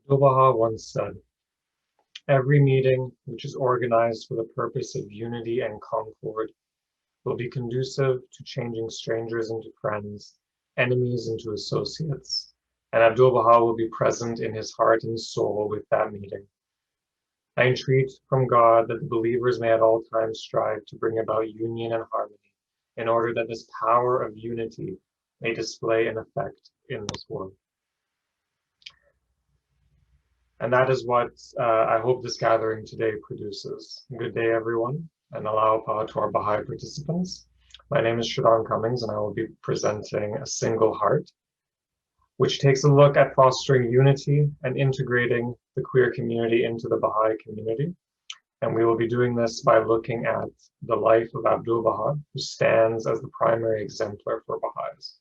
Abdu'l-Baha once said, "Every meeting which is organized for the purpose of unity and concord will be conducive to changing strangers into friends, enemies into associates, and Abdu'l-Baha will be present in his heart and soul with that meeting. I entreat from God that the believers may at all times strive to bring about union and harmony in order that this power of unity may display an effect in this world." And that is what I hope this gathering today produces. Good day, everyone, and aloha to our Baha'i participants. My name is Shidan Cummings, and I will be presenting A Single Heart, which takes a look at fostering unity and integrating the queer community into the Baha'i community. And we will be doing this by looking at the life of Abdu'l-Baha, who stands as the primary exemplar for Baha'is.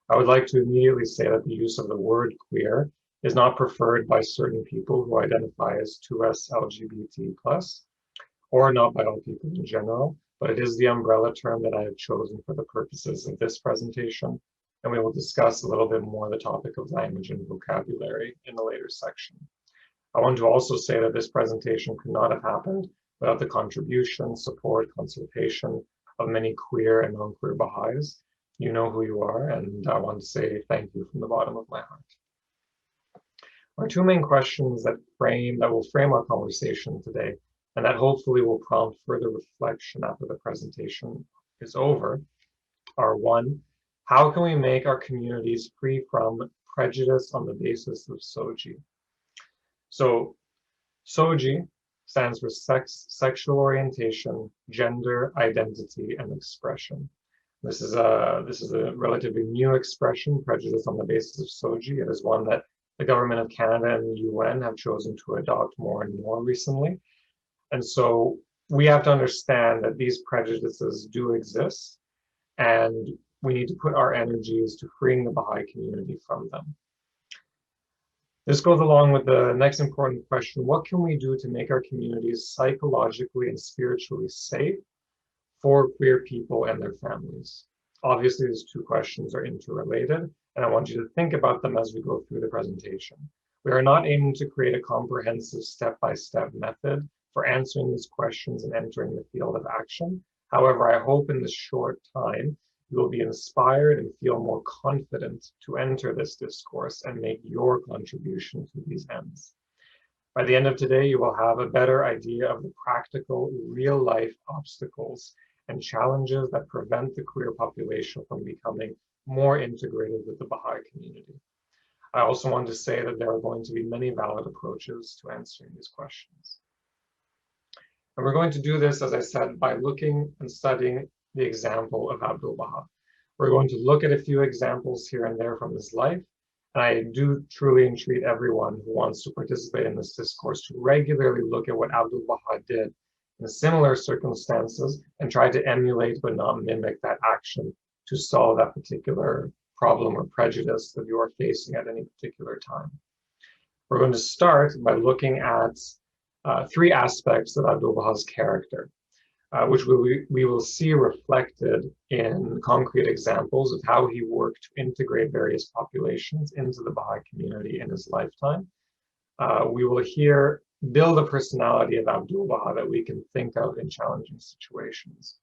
I would like to immediately say that the use of the word queer is not preferred by certain people who identify as 2S LGBT+, or not by all people in general, but it is the umbrella term that I have chosen for the purposes of this presentation, and we will discuss a little bit more the topic of language and vocabulary in a later section. I want to also say that this presentation could not have happened without the contribution, support, consultation of many queer and non-queer Baha'is. You know who you are, and I want to say thank you from the bottom of my heart. Our two main questions that will frame our conversation today, and that hopefully will prompt further reflection after the presentation is over, are: one, how can we make our communities free from prejudice on the basis of SOGI? So SOGI stands for sex, sexual orientation, gender, identity, and expression. This is a relatively new expression, prejudice on the basis of SOGI. It is one that the government of Canada and the UN have chosen to adopt more and more recently. And so we have to understand that these prejudices do exist, and we need to put our energies to freeing the Baha'i community from them. This goes along with the next important question: what can we do to make our communities psychologically and spiritually safe for queer people and their families? Obviously, these two questions are interrelated, and I want you to think about them as we go through the presentation. We are not aiming to create a comprehensive step-by-step method for answering these questions and entering the field of action. However, I hope in this short time, you will be inspired and feel more confident to enter this discourse and make your contribution to these ends. By the end of today, you will have a better idea of the practical, real-life obstacles and challenges that prevent the queer population from becoming more integrated with the Baha'i community. I also want to say that there are going to be many valid approaches to answering these questions. And we're going to do this, as I said, by looking and studying the example of Abdu'l-Baha. We're going to look at a few examples here and there from his life, and I do truly entreat everyone who wants to participate in this discourse to regularly look at what Abdu'l-Baha did in similar circumstances and try to emulate but not mimic that action to solve that particular problem or prejudice that you are facing at any particular time. We're going to start by looking at three aspects of Abdu'l-Baha's character, which we will see reflected in concrete examples of how he worked to integrate various populations into the Baha'i community in his lifetime. We will here build a personality of Abdu'l-Baha that we can think of in challenging situations.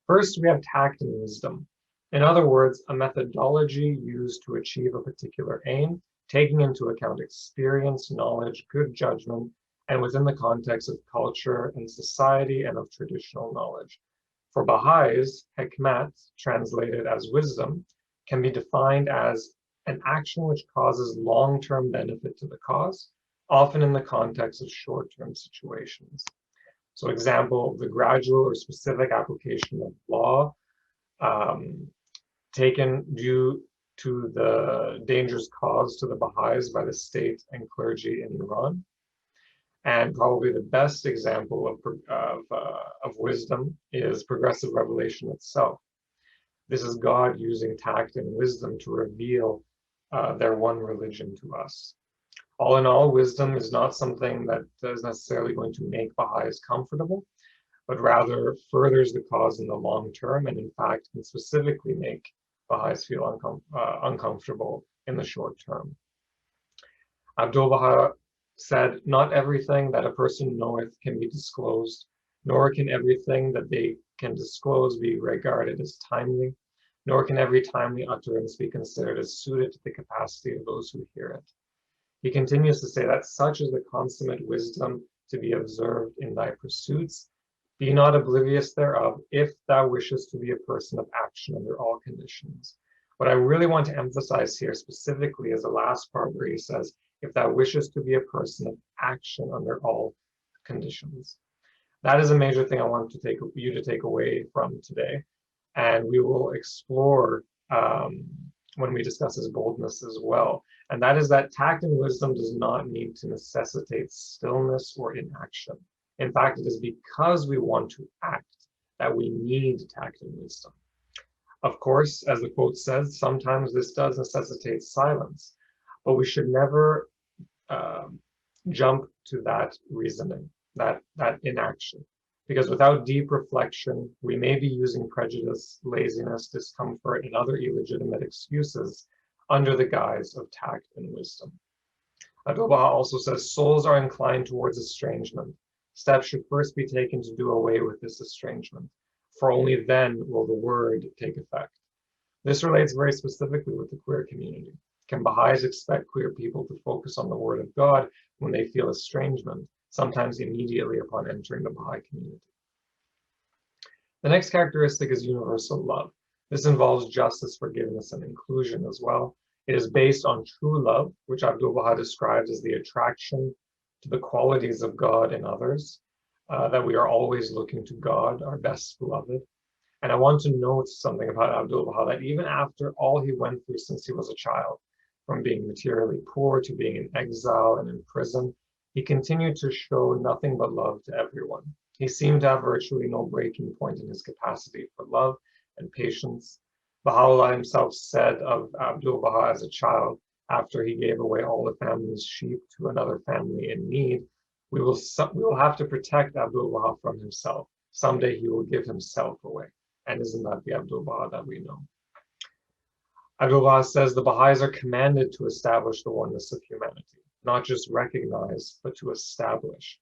First, we have tact and wisdom. In other words, a methodology used to achieve a particular aim, taking into account experience, knowledge, good judgment, and within the context of culture and society and of traditional knowledge. For Baha'is, hikmat, translated as wisdom, can be defined as an action which causes long-term benefit to the cause, often in the context of short-term situations. So example, the gradual or specific application of law taken due to the dangers caused to the Baha'is by the state and clergy in Iran. And probably the best example of wisdom is progressive revelation itself. This is God using tact and wisdom to reveal their one religion to us. All in all, wisdom is not something that is necessarily going to make Baha'is comfortable, but rather furthers the cause in the long term, and in fact can specifically make Baha'is feel uncomfortable in the short term. Abdu'l-Baha said, "Not everything that a person knoweth can be disclosed, nor can everything that they can disclose be regarded as timely, nor can every timely utterance be considered as suited to the capacity of those who hear it." He continues to say that such is the consummate wisdom to be observed in thy pursuits. Be not oblivious thereof, if thou wishest to be a person of action under all conditions. What I really want to emphasize here specifically is the last part where he says, if thou wishest to be a person of action under all conditions. That is a major thing I want you to take away from today. And we will explore when we discuss his boldness as well. And that is that tact and wisdom does not need to necessitate stillness or inaction. In fact, it is because we want to act that we need tact and wisdom. Of course, as the quote says, sometimes this does necessitate silence, but we should never jump to that reasoning, that inaction. Because without deep reflection, we may be using prejudice, laziness, discomfort, and other illegitimate excuses under the guise of tact and wisdom. Abdu'l-Baha also says, souls are inclined towards estrangement. Steps should first be taken to do away with this estrangement, for only then will the word take effect. This relates very specifically with the queer community. Can Baha'is expect queer people to focus on the word of God when they feel estrangement, sometimes immediately upon entering the Baha'i community? The next characteristic is universal love. This involves justice, forgiveness, and inclusion as well. It is based on true love, which Abdu'l-Baha describes as the attraction to the qualities of God in others, that we are always looking to God, our best beloved. And I want to note something about Abdu'l-Baha, that even after all he went through since he was a child, from being materially poor to being in exile and in prison, he continued to show nothing but love to everyone. He seemed to have virtually no breaking point in his capacity for love and patience. Baha'u'llah himself said of Abdu'l-Baha as a child, after he gave away all the family's sheep to another family in need, we will have to protect Abdu'l-Baha from himself. Someday he will give himself away. And isn't that the Abdu'l-Baha that we know? Abdu'l-Baha says the Baha'is are commanded to establish the oneness of humanity, not just recognize, but to establish.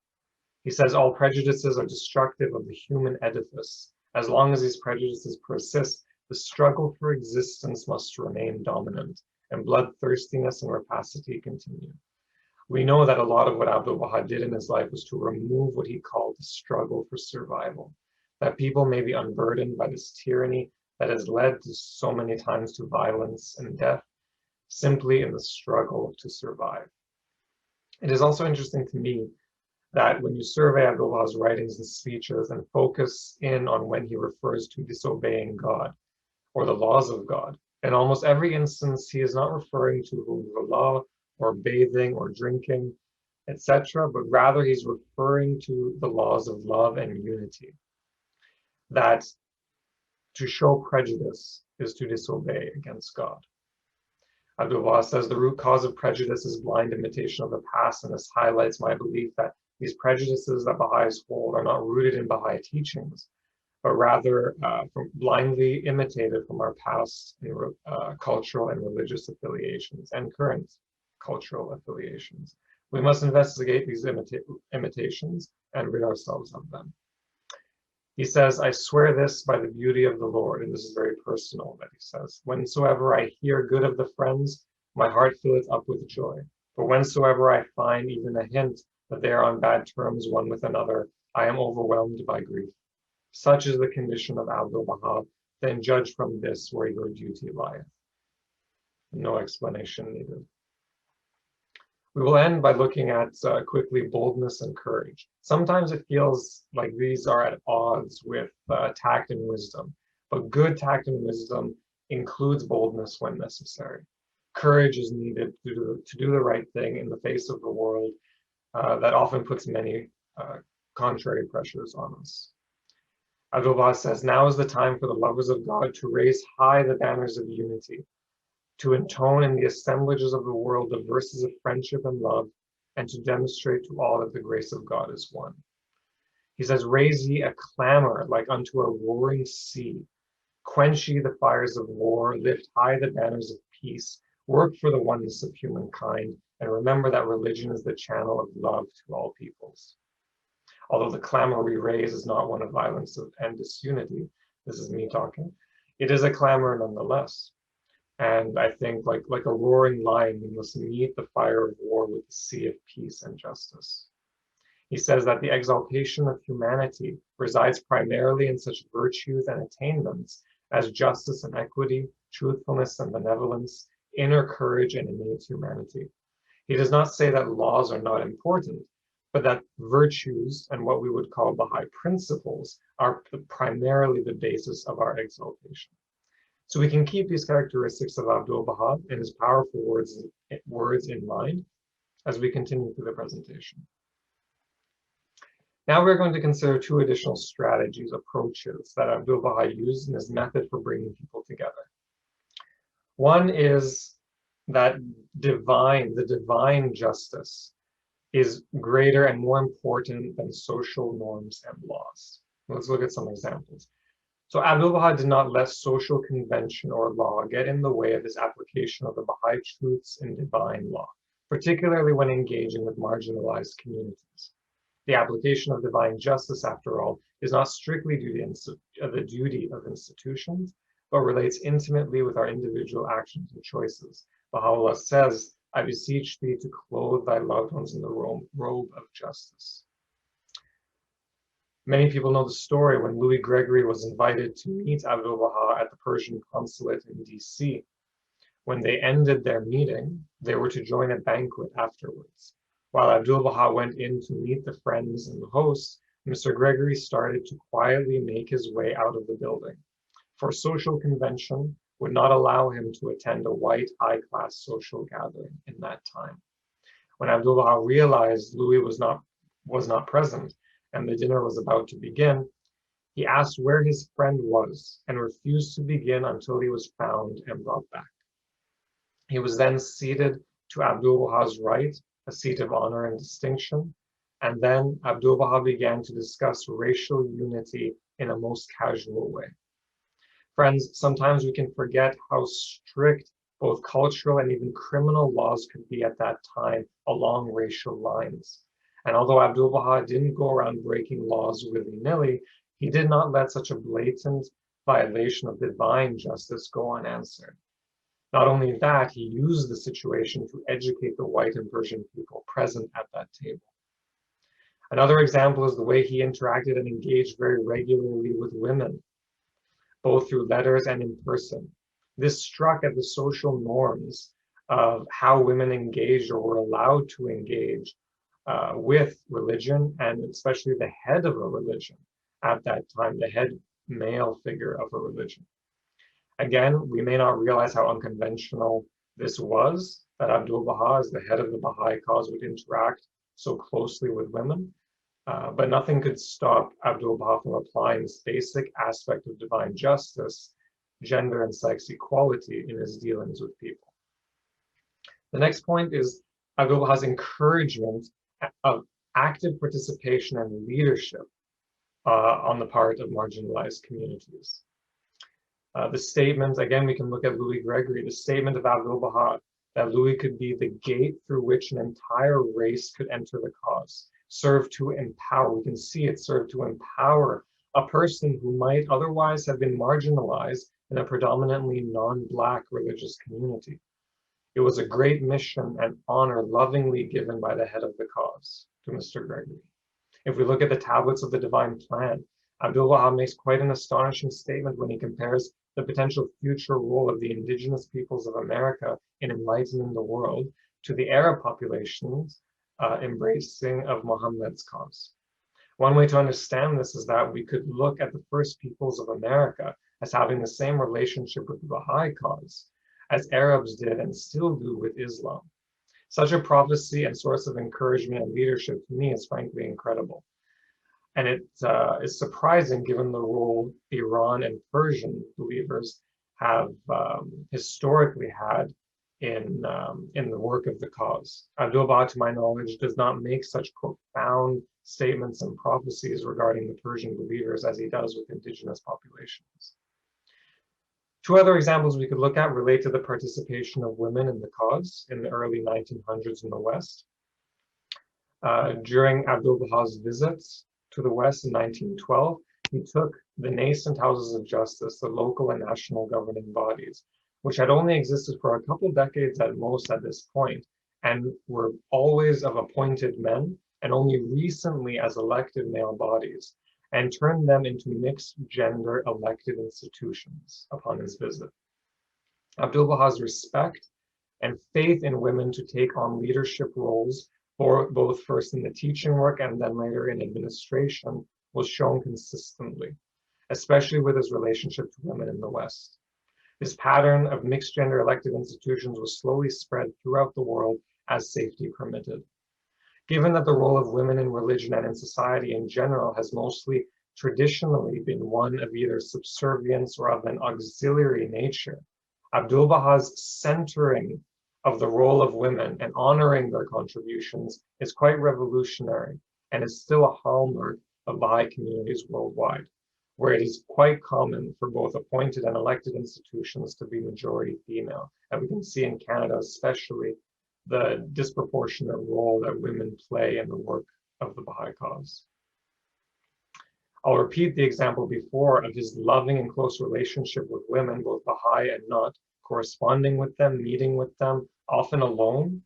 He says all prejudices are destructive of the human edifice. As long as these prejudices persist, the struggle for existence must remain dominant, and bloodthirstiness and rapacity continue. We know that a lot of what Abdu'l-Baha did in his life was to remove what he called the struggle for survival, that people may be unburdened by this tyranny that has led to so many times to violence and death, simply in the struggle to survive. It is also interesting to me that when you survey Abdu'l-Baha's writings and speeches and focus in on when he refers to disobeying God or the laws of God, in almost every instance, he is not referring to the law or bathing or drinking, etc., but rather he's referring to the laws of love and unity. That to show prejudice is to disobey against God. Abdu'l-Baha says the root cause of prejudice is blind imitation of the past, and this highlights my belief that these prejudices that Baha'is hold are not rooted in Baha'i teachings, but rather blindly imitated from our past cultural and religious affiliations and current cultural affiliations. We must investigate these imitations and rid ourselves of them. He says, I swear this by the beauty of the Lord, and this is very personal that he says, whensoever I hear good of the friends, my heart filleth up with joy. But whensoever I find even a hint that they are on bad terms one with another, I am overwhelmed by grief. Such is the condition of Abdu'l-Baha, then judge from this where your duty lieth. No explanation needed. We will end by looking at quickly boldness and courage. Sometimes it feels like these are at odds with tact and wisdom, but good tact and wisdom includes boldness when necessary. Courage is needed to do the right thing in the face of the world that often puts many contrary pressures on us. Abdu'l-Baha says, now is the time for the lovers of God to raise high the banners of unity, to intone in the assemblages of the world the verses of friendship and love, and to demonstrate to all that the grace of God is one. He says, raise ye a clamor like unto a roaring sea, quench ye the fires of war, lift high the banners of peace, Work for the oneness of humankind, and remember that religion is the channel of love to all peoples. Although the clamor we raise is not one of violence and disunity, this is me talking, it is a clamor nonetheless. And I think like a roaring lion, we must meet the fire of war with the sea of peace and justice. He says that the exaltation of humanity resides primarily in such virtues and attainments as justice and equity, truthfulness and benevolence, inner courage and innate humanity. He does not say that laws are not important, but that virtues and what we would call Baha'i principles are primarily the basis of our exaltation. So we can keep these characteristics of Abdu'l-Baha and his powerful words in mind as we continue through the presentation. Now we're going to consider two additional strategies, approaches that Abdu'l-Baha used in his method for bringing people together. One is that the divine justice is greater and more important than social norms and laws. Let's look at some examples. So Abdu'l-Baha did not let social convention or law get in the way of his application of the Baha'i truths in divine law, particularly when engaging with marginalized communities. The application of divine justice, after all, is not strictly the duty of institutions, but relates intimately with our individual actions and choices. Baha'u'llah says, I beseech thee to clothe thy loved ones in the robe of justice. Many people know the story when Louis Gregory was invited to meet Abdu'l-Baha at the Persian consulate in DC. When they ended their meeting, they were to join a banquet afterwards. While Abdu'l-Baha went in to meet the friends and the hosts, Mr. Gregory started to quietly make his way out of the building, for social convention would not allow him to attend a white high-class social gathering in that time. When Abdu'l-Baha realized Louis was not present and the dinner was about to begin, he asked where his friend was and refused to begin until he was found and brought back. He was then seated to Abdu'l-Baha's right, a seat of honor and distinction, and then Abdu'l-Baha began to discuss racial unity in a most casual way. Friends, sometimes we can forget how strict both cultural and even criminal laws could be at that time along racial lines. And although Abdu'l-Baha didn't go around breaking laws willy-nilly, he did not let such a blatant violation of divine justice go unanswered. Not only that, he used the situation to educate the white and Persian people present at that table. Another example is the way he interacted and engaged very regularly with women, both through letters and in person. This struck at the social norms of how women engaged or were allowed to engage with religion, and especially the head of a religion at that time, the head male figure of a religion. Again, we may not realize how unconventional this was, that Abdu'l-Baha, as the head of the Baha'i Cause, would interact so closely with women. But nothing could stop Abdu'l-Baha from applying this basic aspect of divine justice, gender and sex equality in his dealings with people. The next point is Abdu'l-Baha's encouragement of active participation and leadership on the part of marginalized communities. The statement, again, we can look at Louis Gregory, the statement of Abdu'l-Baha that Louis could be the gate through which an entire race could enter the cause, serve to empower, we can see it served to empower a person who might otherwise have been marginalized in a predominantly non-Black religious community. It was a great mission and honor lovingly given by the head of the cause to Mr. Gregory. If we look at the tablets of the divine plan, Abdu'l-Baha makes quite an astonishing statement when he compares the potential future role of the indigenous peoples of America in enlightening the world to the Arab populations embracing of Muhammad's cause. One way to understand this is that we could look at the first peoples of America as having the same relationship with the Baha'i cause as Arabs did and still do with Islam. Such a prophecy and source of encouragement and leadership to me is frankly incredible. And it is surprising given the role Iran and Persian believers have historically had in the work of the cause. Abdu'l-Baha, to my knowledge, does not make such profound statements and prophecies regarding the Persian believers as he does with indigenous populations. Two other examples we could look at relate to the participation of women in the cause in the early 1900s in the West. During Abdu'l-Baha's visits to the West in 1912, he took the nascent houses of justice, the local and national governing bodies, which had only existed for a couple decades at most at this point, and were always of appointed men, and only recently as elected male bodies, and turned them into mixed gender elected institutions upon his visit. Abdu'l-Baha's respect and faith in women to take on leadership roles, both first in the teaching work and then later in administration, was shown consistently, especially with his relationship to women in the West. This pattern of mixed gender elected institutions was slowly spread throughout the world as safety permitted. Given that the role of women in religion and in society in general has mostly traditionally been one of either subservience or of an auxiliary nature, Abdu'l-Baha's centering of the role of women and honoring their contributions is quite revolutionary and is still a hallmark of Baha'i communities worldwide, where it is quite common for both appointed and elected institutions to be majority female. And we can see in Canada especially the disproportionate role that women play in the work of the Baha'i cause. I'll repeat the example before of his loving and close relationship with women, both Baha'i and not, corresponding with them, meeting with them, often alone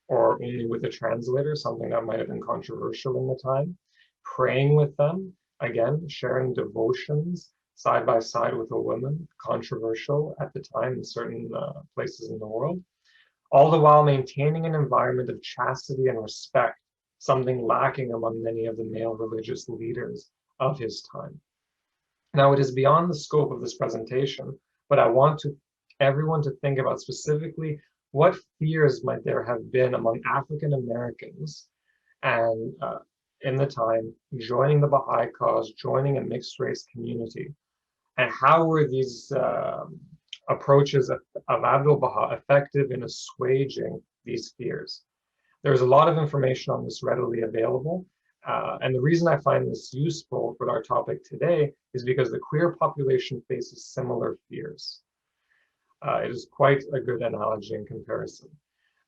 or only with a translator, something that might have been controversial in the time, praying with them, again, sharing devotions side by side with a woman, controversial at the time in certain places in the world, all the while maintaining an environment of chastity and respect, something lacking among many of the male religious leaders of his time. Now, it is beyond the scope of this presentation, but I want everyone to think about specifically what fears might there have been among African Americans and in the time joining the Baha'i cause, joining a mixed race community, and how were these approaches of Abdu'l-Baha effective in assuaging these fears. There's a lot of information on this readily available, and the reason I find this useful for our topic today is because the queer population faces similar fears. It is quite a good analogy in comparison.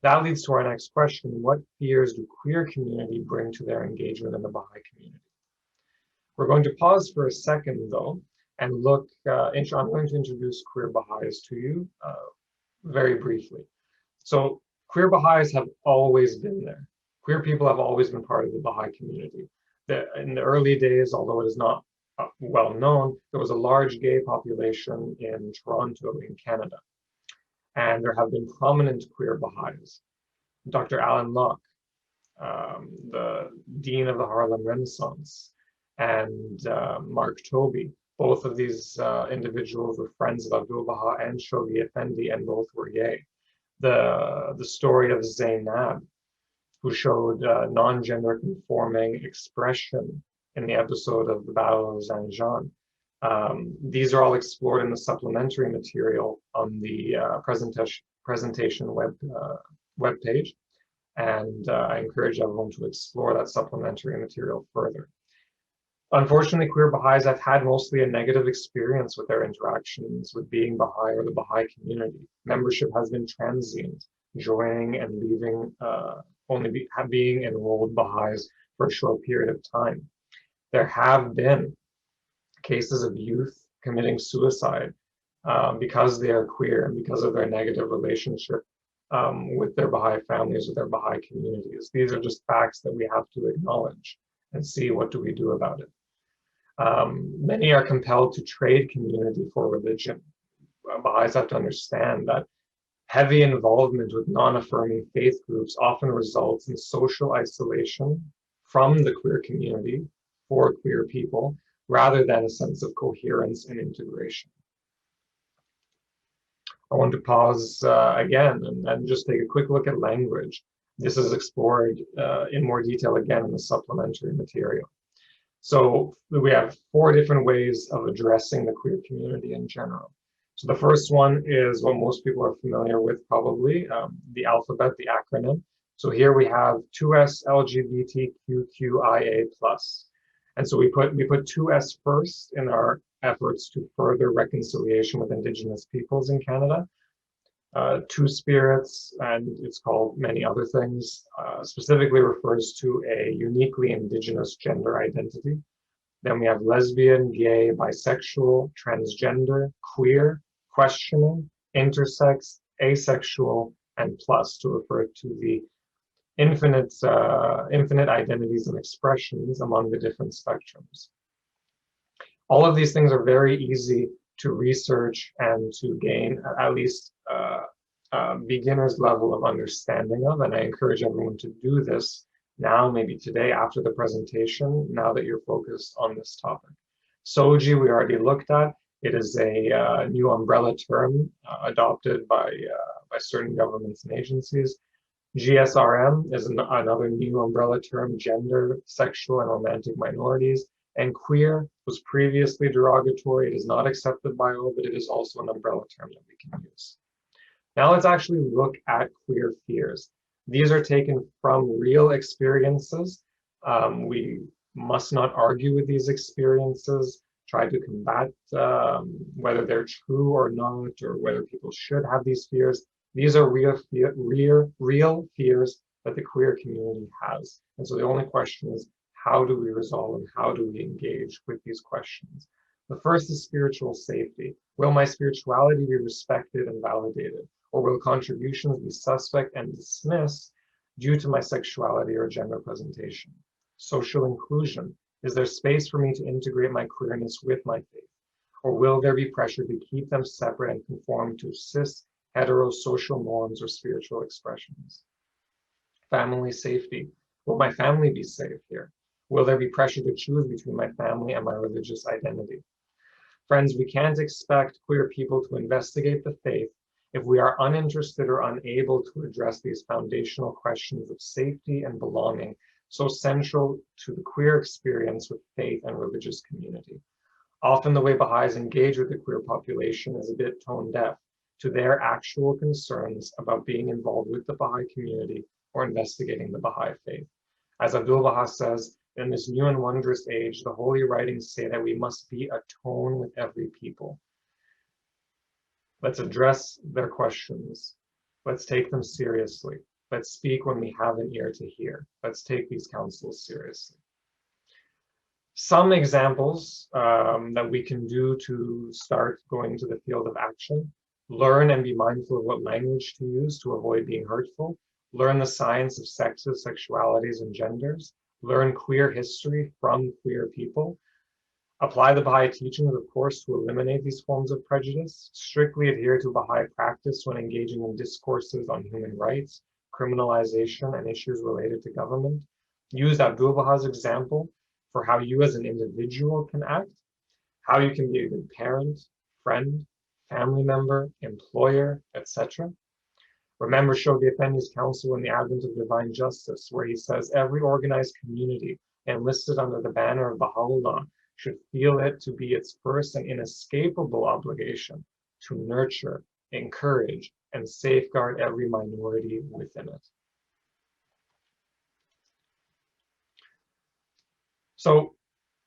That leads to our next question: what fears do queer community bring to their engagement in the Baha'i community? We're going to pause for a second though, and look, I'm going to introduce Queer Baha'is to you very briefly. So Queer Baha'is have always been there. Queer people have always been part of the Baha'i community. In the early days, although it is not well known, there was a large gay population in Toronto in Canada. And there have been prominent queer Baha'is. Dr. Alan Locke, the Dean of the Harlem Renaissance, and Mark Toby. Both of these individuals were friends of Abdu'l-Baha and Shoghi Effendi, and both were gay. The story of Zainab, who showed non-gender conforming expression in the episode of the Battle of Zanjan. These are all explored in the supplementary material on the presentation webpage, and I encourage everyone to explore that supplementary material further. Unfortunately, queer Baha'is have had mostly a negative experience with their interactions with being Baha'i or the Baha'i community. Membership has been transient, joining and leaving, being enrolled Baha'is for a short period of time. There have been cases of youth committing suicide because they are queer and because of their negative relationship with their Baha'i families, with their Baha'i communities. These are just facts that we have to acknowledge and see what do we do about it. Many are compelled to trade community for religion. Baha'is have to understand that heavy involvement with non-affirming faith groups often results in social isolation from the queer community for queer people, rather than a sense of coherence and integration. I want to pause again and just take a quick look at language. This is explored in more detail again in the supplementary material. So we have 4 different ways of addressing the queer community in general. So the first one is what most people are familiar with probably, the alphabet, the acronym. So here we have 2S LGBTQIA+. And so we put 2S first in our efforts to further reconciliation with Indigenous peoples in Canada. Two Spirits, and it's called many other things, specifically refers to a uniquely Indigenous gender identity. Then we have lesbian, gay, bisexual, transgender, queer, questioning, intersex, asexual, and plus to refer to the infinite identities and expressions among the different spectrums. All of these things are very easy to research and to gain at least beginner's level of understanding of, and I encourage everyone to do this now, maybe today after the presentation, now that you're focused on this topic. SOGI we already looked at. It is a new umbrella term adopted by certain governments and agencies. GSRM is another new umbrella term, gender, sexual, and romantic minorities. And queer was previously derogatory. It is not accepted by all, but it is also an umbrella term that we can use. Now let's actually look at queer fears. These are taken from real experiences. We must not argue with these experiences, try to combat whether they're true or not, or whether people should have these fears. These are real fears that the queer community has. And so the only question is, how do we resolve and how do we engage with these questions? The first is spiritual safety. Will my spirituality be respected and validated? Or will contributions be suspect and dismissed due to my sexuality or gender presentation? Social inclusion. Is there space for me to integrate my queerness with my faith? Or will there be pressure to keep them separate and conform to cis, hetero social norms or spiritual expressions? Family safety. Will my family be safe here? Will there be pressure to choose between my family and my religious identity? Friends, we can't expect queer people to investigate the faith if we are uninterested or unable to address these foundational questions of safety and belonging, so central to the queer experience with faith and religious community. Often the way Baha'is engage with the queer population is a bit tone deaf to their actual concerns about being involved with the Baha'i community or investigating the Baha'i faith. As Abdu'l-Baha says, in this new and wondrous age, the holy writings say that we must be a tone with every people. Let's address their questions. Let's take them seriously. Let's speak when we have an ear to hear. Let's take these counsels seriously. Some examples that we can do to start going to the field of action. Learn and be mindful of what language to use to avoid being hurtful. Learn the science of sexes, sexualities, and genders. Learn queer history from queer people. Apply the Baha'i teachings, of course, to eliminate these forms of prejudice. Strictly adhere to Baha'i practice when engaging in discourses on human rights, criminalization, and issues related to government. Use Abdu'l-Baha's example for how you as an individual can act, how you can be a good parent, friend, family member, employer, etc. Remember Shoghi Effendi's counsel in the Advent of Divine Justice, where he says every organized community enlisted under the banner of Baha'u'llah should feel it to be its first and inescapable obligation to nurture, encourage, and safeguard every minority within it. So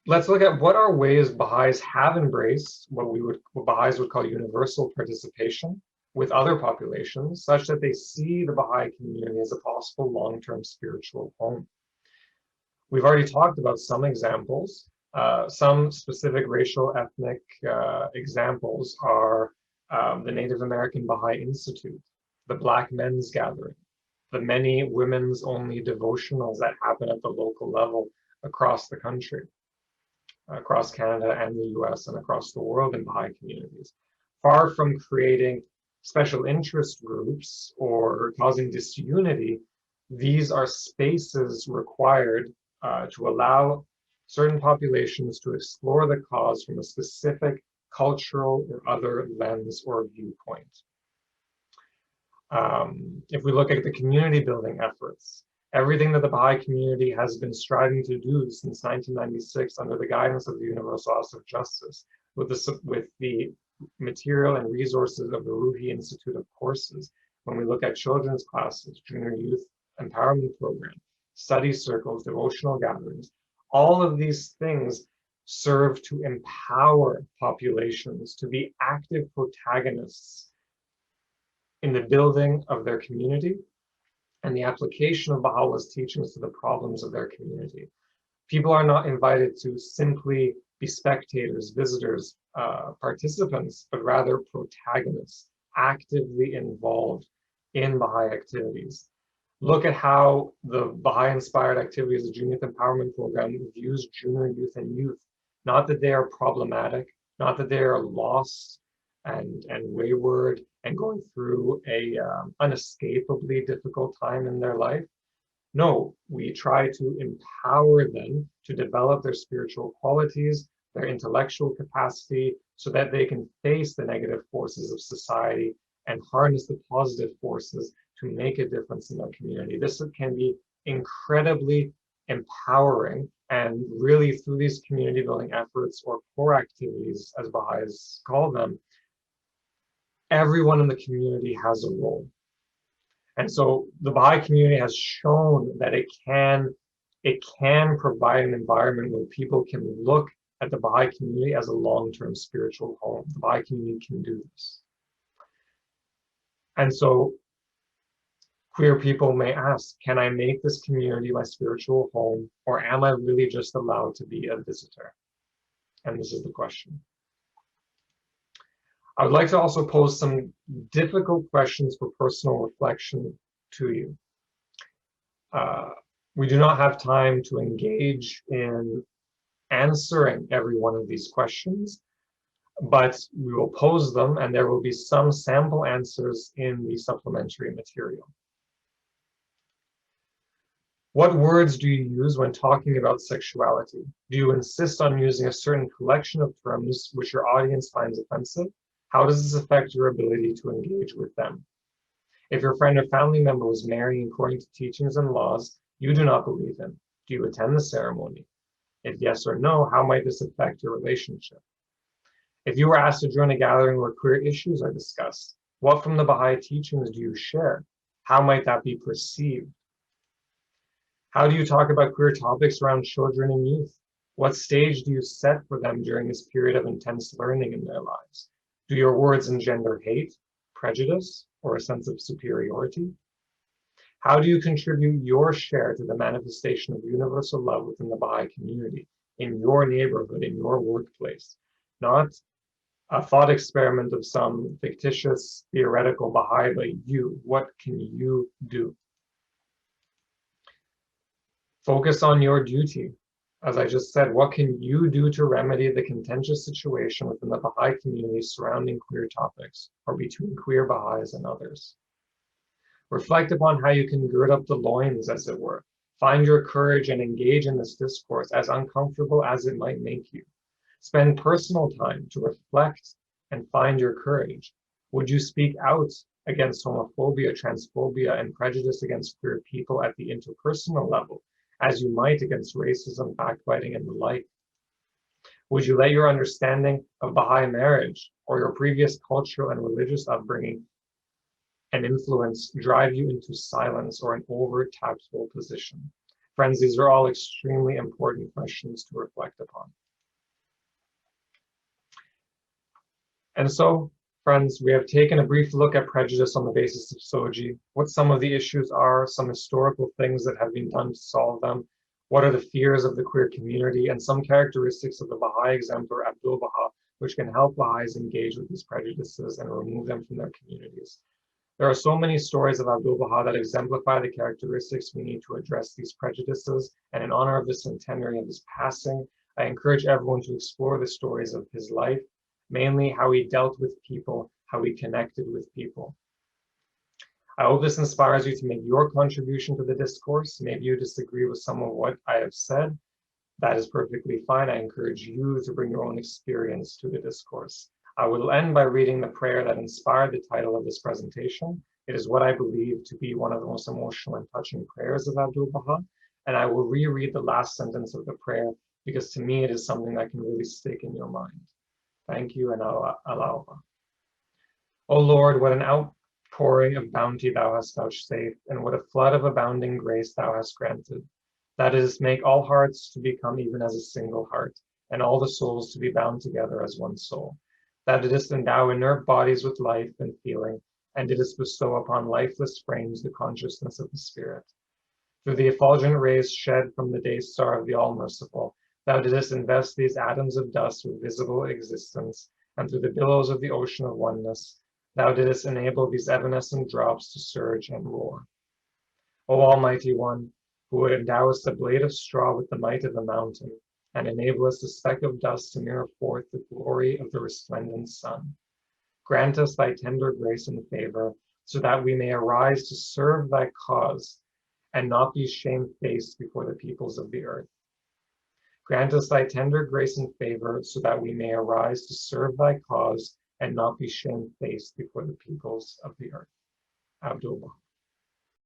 let's look at what are ways Baha'is have embraced what Baha'is would call universal participation with other populations, such that they see the Baha'i community as a possible long-term spiritual home. We've already talked about some examples. Some specific racial ethnic examples are the Native American Baha'i Institute, the Black Men's Gathering, the many women's only devotionals that happen at the local level across the country, across Canada and the US and across the world in Baha'i communities. Far from creating special interest groups or causing disunity, these are spaces required to allow certain populations to explore the cause from a specific cultural or other lens or viewpoint. If we look at the community building efforts, everything that the Baha'i community has been striving to do since 1996 under the guidance of the Universal House of Justice, with the material and resources of the Ruhi Institute of Courses, when we look at children's classes, junior youth empowerment program, study circles, devotional gatherings, all of these things serve to empower populations to be active protagonists in the building of their community and the application of Baha'u'llah's teachings to the problems of their community. People are not invited to simply be spectators, visitors, participants, but rather protagonists, actively involved in Baha'i activities. Look at how the Baha'i-inspired activities, the Junior Youth Empowerment Program, views junior youth and youth. Not that they are problematic, not that they are lost and wayward and going through a unescapably difficult time in their life. No, we try to empower them to develop their spiritual qualities, their intellectual capacity, so that they can face the negative forces of society and harness the positive forces to make a difference in their community. This can be incredibly empowering, and really through these community building efforts or core activities, as Baha'is call them, everyone in the community has a role. And so the Baha'i community has shown that it can provide an environment where people can look at the Baha'i community as a long-term spiritual home. The Baha'i community can do this. And so queer people may ask, can I make this community my spiritual home, or am I really just allowed to be a visitor? And this is the question. I would like to also pose some difficult questions for personal reflection to you. We do not have time to engage in answering every one of these questions, but we will pose them, and there will be some sample answers in the supplementary material. What words do you use when talking about sexuality? Do you insist on using a certain collection of terms which your audience finds offensive? How does this affect your ability to engage with them? If your friend or family member was marrying according to teachings and laws you do not believe in, do you attend the ceremony? If yes or no, how might this affect your relationship? If you were asked to join a gathering where queer issues are discussed, what from the Baha'i teachings do you share? How might that be perceived? How do you talk about queer topics around children and youth? What stage do you set for them during this period of intense learning in their lives? Do your words engender hate, prejudice, or a sense of superiority? How do you contribute your share to the manifestation of universal love within the Baha'i community, in your neighborhood, in your workplace? Not a thought experiment of some fictitious, theoretical Baha'i, but you. What can you do? Focus on your duty. As I just said, what can you do to remedy the contentious situation within the Baha'i community surrounding queer topics, or between queer Baha'is and others? Reflect upon how you can gird up the loins, as it were. Find your courage and engage in this discourse, as uncomfortable as it might make you. Spend personal time to reflect and find your courage. Would you speak out against homophobia, transphobia, and prejudice against queer people at the interpersonal level, as you might against racism, backbiting, and the like? Would you let your understanding of Baha'i marriage or your previous cultural and religious upbringing and influence drive you into silence or an overt tactful position? Friends, these are all extremely important questions to reflect upon. And so, friends, we have taken a brief look at prejudice on the basis of Soji, what some of the issues are, some historical things that have been done to solve them, what are the fears of the queer community, and some characteristics of the Baha'i exemplar Abdu'l-Baha, which can help Baha'is engage with these prejudices and remove them from their communities. There are so many stories of Abdu'l-Baha that exemplify the characteristics we need to address these prejudices, and in honor of the centenary of his passing, I encourage everyone to explore the stories of his life, mainly how he dealt with people, how he connected with people. I hope this inspires you to make your contribution to the discourse. Maybe you disagree with some of what I have said. That is perfectly fine. I encourage you to bring your own experience to the discourse. I will end by reading the prayer that inspired the title of this presentation. It is what I believe to be one of the most emotional and touching prayers of Abdu'l-Baha, and I will reread the last sentence of the prayer because to me it is something that can really stick in your mind. Thank you, and Allah. O Lord, what an outpouring of bounty thou hast vouchsafed, and what a flood of abounding grace thou hast granted. That is, make all hearts to become even as a single heart, and all the souls to be bound together as one soul. Thou didst endow inert bodies with life and feeling, and didst bestow upon lifeless frames the consciousness of the Spirit. Through the effulgent rays shed from the day star of the All-Merciful, thou didst invest these atoms of dust with visible existence, and through the billows of the ocean of oneness, thou didst enable these evanescent drops to surge and roar. O Almighty One, who endowest a blade of straw with the might of a mountain, and enablest a speck of dust to mirror forth the glory of the resplendent sun, grant us thy tender grace and favor, so that we may arise to serve thy cause, and not be shamefaced before the peoples of the earth. Grant us thy tender grace and favor, so that we may arise to serve thy cause, and not be shamefaced before the peoples of the earth. Abdu'l-Baha.